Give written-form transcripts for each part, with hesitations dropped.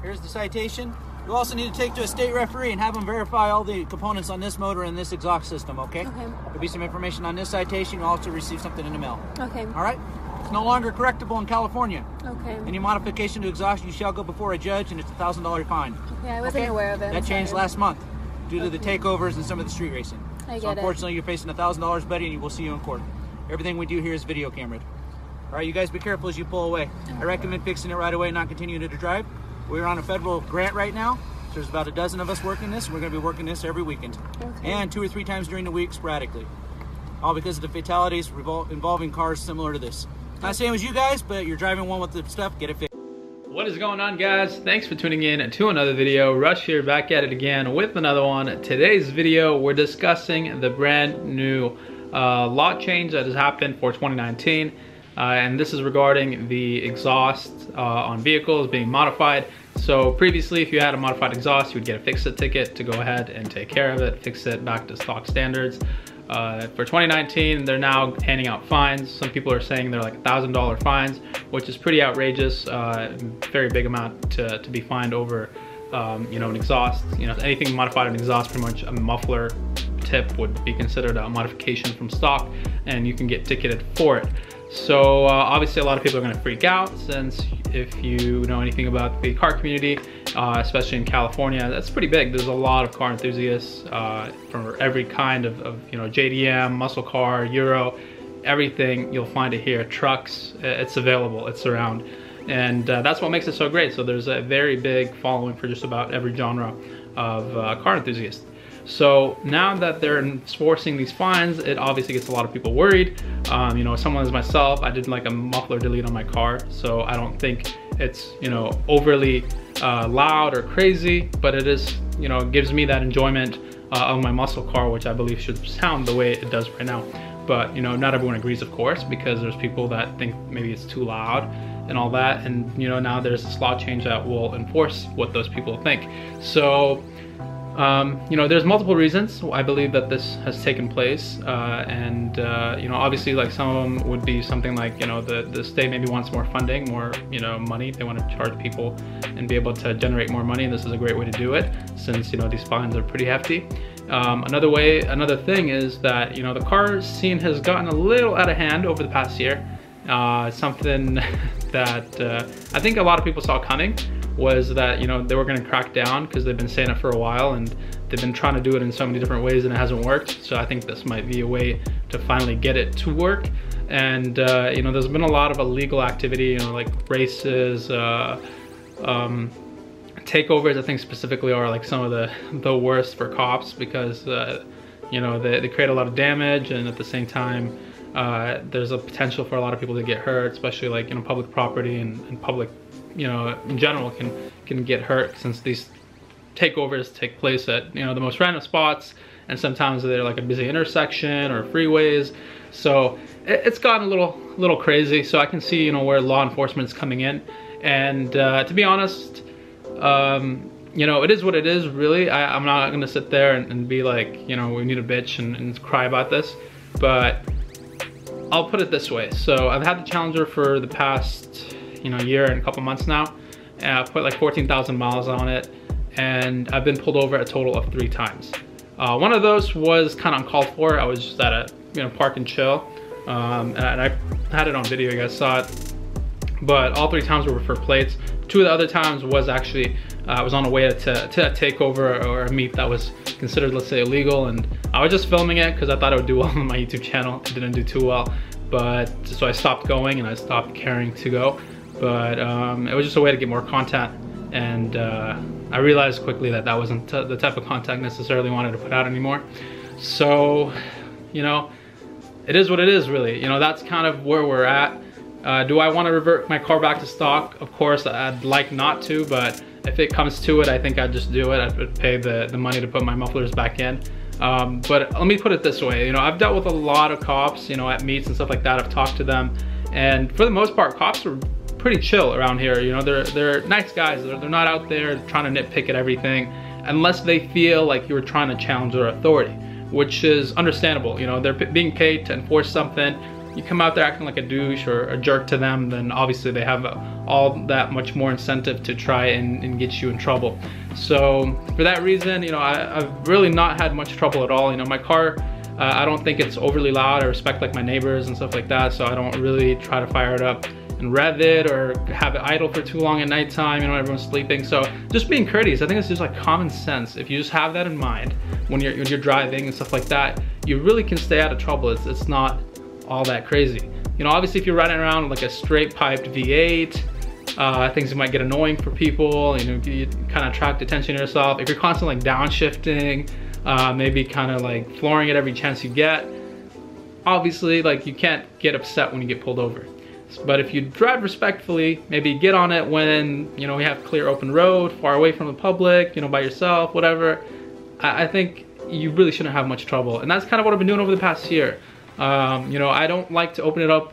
Here's the citation. You also need to take to a state referee and have them verify all the components on this motor and this exhaust system, okay? Okay. There'll be some information on this citation. You'll also receive something in the mail. Okay. All right? It's no longer correctable in California. Okay. Any modification to exhaust, you shall go before a judge, and it's a $1,000 fine. Okay, I wasn't aware of it. That changed last month due to the takeovers and some of the street racing. I get so unfortunately, you're facing $1,000, buddy, and we'll see you in court. Everything we do here is video cameraed. All right, you guys be careful as you pull away. I recommend fixing it right away and not continuing to drive. We're on a federal grant right now. So there's about a dozen of us working this. We're going to be working this every weekend. Okay. And 2 or 3 times during the week sporadically. All because of the fatalities involving cars similar to this. Not saying it was you guys, but you're driving one with the stuff, get it fixed. What is going on, guys? Thanks for tuning in to another video. Rush here, back at it again with another one. Today's video, we're discussing the brand new law change that has happened for 2019. And this is regarding the exhaust on vehicles being modified. So previously, if you had a modified exhaust, you would get a fix-it ticket to go ahead and take care of it, fix it back to stock standards. For 2019, they're now handing out fines. Some people are saying they're like $1,000 fines, which is pretty outrageous. Very big amount to be fined over, you know, an exhaust. You know, anything modified on exhaust, pretty much a muffler tip would be considered a modification from stock, and you can get ticketed for it. So obviously a lot of people are going to freak out, since if you know anything about the car community, especially in California, that's pretty big. There's a lot of car enthusiasts from every kind of you know, JDM, muscle car, Euro, everything. You'll find it here. Trucks, it's available, it's around. And that's what makes it so great. So there's a very big following for just about every genre of car enthusiasts. So now that they're enforcing these fines, it obviously gets a lot of people worried. You know, someone as myself, I did like a muffler delete on my car, so I don't think it's, you know, overly loud or crazy, but it is, you know, it gives me that enjoyment of my muscle car, which I believe should sound the way it does right now. But, you know, not everyone agrees, of course, because there's people that think maybe it's too loud and all that. And, you know, now there's this law change that will enforce what those people think. So, you know, there's multiple reasons I believe that this has taken place, you know, obviously, like, some of them would be something like, you know, the state maybe wants more funding, more, you know, money. They want to charge people and be able to generate more money, and this is a great way to do it, since, you know, these fines are pretty hefty. Another thing is that, you know, the car scene has gotten a little out of hand over the past year. Something that I think a lot of people saw coming was that, you know, they were going to crack down, because they've been saying it for a while and they've been trying to do it in so many different ways and it hasn't worked. So I think this might be a way to finally get it to work. And you know, there's been a lot of illegal activity, you know, like races, takeovers, I think specifically, are like some of the worst for cops, because you know, they create a lot of damage, and at the same time there's a potential for a lot of people to get hurt, especially like, you know, public property and public, you know, in general can get hurt, since these takeovers take place at, you know, the most random spots, and sometimes they're like a busy intersection or freeways. So it's gotten a little crazy. So I can see, you know, where law enforcement is coming in, and to be honest, you know, it is what it is, really. I'm not gonna sit there and be like, you know, we need a bitch and cry about this, but I'll put it this way. So I've had the Challenger for the past, you know, year and a couple months now. I put like 14,000 miles on it, and I've been pulled over a total of 3 times. One of those was kind of uncalled for. I was just at a, you know, park and chill, and I had it on video, you guys saw it. But all 3 times were for plates. 2 of the other times was actually, I was on the way to a takeover or a meet that was considered, let's say, illegal, and I was just filming it because I thought it would do well on my YouTube channel. It didn't do too well, but so I stopped going and I stopped caring to go. But it was just a way to get more content, and I realized quickly that that wasn't the type of content necessarily wanted to put out anymore. So, you know, it is what it is, really. You know, that's kind of where we're at. Do I want to revert my car back to stock? Of course, I'd like not to, but if it comes to it, I think I'd just do it. I'd pay the money to put my mufflers back in. But let me put it this way. You know, I've dealt with a lot of cops, you know, at meets and stuff like that. I've talked to them, and for the most part, cops are pretty chill around here. You know, they're nice guys. They're not out there trying to nitpick at everything, unless they feel like you were trying to challenge their authority, which is understandable. You know, they're being paid to enforce something. you come out there acting like a douche or a jerk to them, then obviously they have all that much more incentive to try and get you in trouble. So for that reason, you know, I've really not had much trouble at all. You know, my car, I don't think it's overly loud. I respect like my neighbors and stuff like that, so I don't really try to fire it up and rev it or have it idle for too long at nighttime, you know, everyone's sleeping. So just being courteous, I think it's just like common sense. If you just have that in mind when you're driving and stuff like that, you really can stay out of trouble. It's not all that crazy. You know, obviously if you're riding around with like a straight piped V8, things might get annoying for people. You know, you kind of attract attention to yourself. If you're constantly like downshifting, maybe kind of like flooring it every chance you get, obviously like you can't get upset when you get pulled over. But if you drive respectfully, maybe get on it when, you know, we have clear open road, far away from the public, you know, by yourself, whatever, I think you really shouldn't have much trouble. And that's kind of what I've been doing over the past year. You know, I don't like to open it up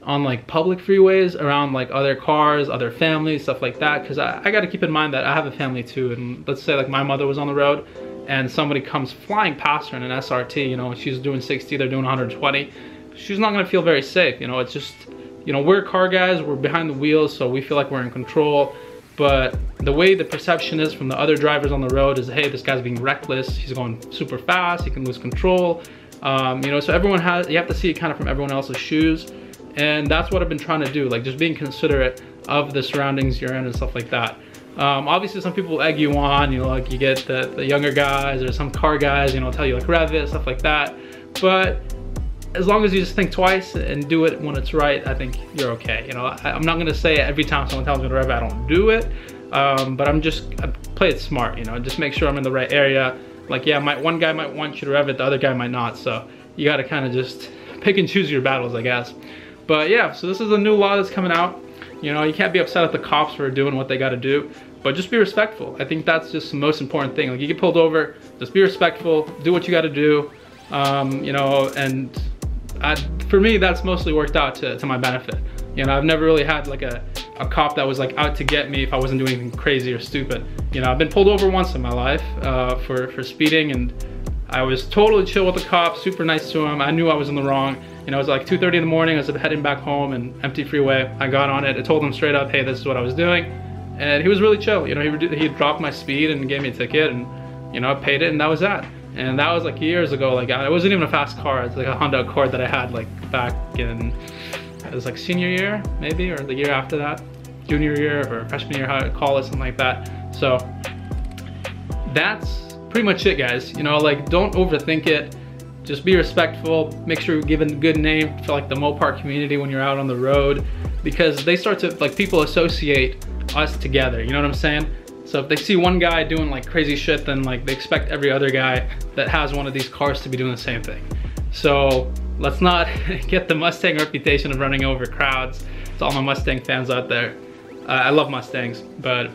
on like public freeways around like other cars, other families, stuff like that, because I got to keep in mind that I have a family too. And let's say like my mother was on the road and somebody comes flying past her in an SRT, you know, she's doing 60, they're doing 120. She's not going to feel very safe. You know, it's just, you know, we're car guys, we're behind the wheels, so we feel like we're in control. But the way the perception is from the other drivers on the road is, hey, this guy's being reckless, he's going super fast, he can lose control. You know, so everyone you have to see it kind of from everyone else's shoes. And that's what I've been trying to do, like just being considerate of the surroundings you're in and stuff like that. Obviously some people egg you on, you know, like you get the younger guys or some car guys, you know, tell you like rev it, stuff like that. But as long as you just think twice and do it when it's right, I think you're okay. You know, I'm not gonna say every time someone tells me to rev, I don't do it. But I play it smart, you know, just make sure I'm in the right area. Like, yeah, one guy might want you to rev it, the other guy might not. So you gotta kind of just pick and choose your battles, I guess. But yeah, so this is a new law that's coming out. You know, you can't be upset at the cops for doing what they gotta do, but just be respectful. I think that's just the most important thing. Like, you get pulled over, just be respectful, do what you gotta do. You know, and for me, that's mostly worked out to my benefit. You know, I've never really had like a cop that was like out to get me if I wasn't doing anything crazy or stupid. You know, I've been pulled over once in my life for speeding, and I was totally chill with the cop, super nice to him. I knew I was in the wrong. You know, it was like 2:30 in the morning, I was heading back home, and empty freeway. I got on it, I told him straight up, hey, this is what I was doing. And he was really chill. You know, he dropped my speed and gave me a ticket, and, you know, I paid it, and that was that. And that was like years ago. Like, it wasn't even a fast car. It's like a Honda Accord that I had like back in, it was like senior year maybe, or the year after that, junior year or freshman year, how to call it, something like that. So that's pretty much it, guys. You know, like, don't overthink it. Just be respectful. Make sure you're giving a good name for like the Mopar community when you're out on the road, because they start to, like, people associate us together, you know what I'm saying? So if they see one guy doing like crazy shit, then like they expect every other guy that has one of these cars to be doing the same thing. So let's not get the Mustang reputation of running over crowds. To all my Mustang fans out there, I love Mustangs, but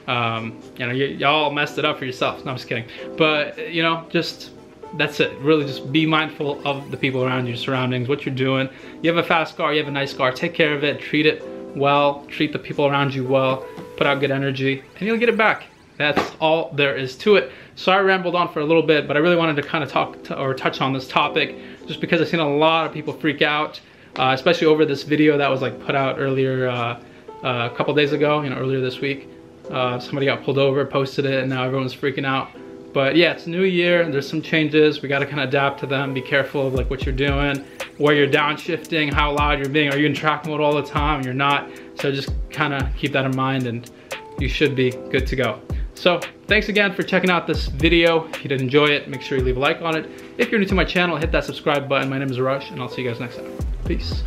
you know, y'all messed it up for yourself. No, I'm just kidding. But you know, just that's it. Really, just be mindful of the people around you, surroundings, what you're doing. You have a fast car, you have a nice car, take care of it, treat it well, treat the people around you well, put out good energy, and you'll get it back. That's all there is to it. Sorry I rambled on for a little bit, but I really wanted to kind of touch on this topic, just because I've seen a lot of people freak out, especially over this video that was like put out earlier, a couple days ago, you know, earlier this week. Somebody got pulled over, posted it, and now everyone's freaking out. But yeah, it's a new year, there's some changes, we gotta kind of adapt to them, be careful of like what you're doing, where you're downshifting, how loud you're being. Are you in track mode all the time? You're not. So just kind of keep that in mind, and you should be good to go. So thanks again for checking out this video. If you did enjoy it, make sure you leave a like on it. If you're new to my channel, hit that subscribe button. My name is Rush, and I'll see you guys next time. Peace.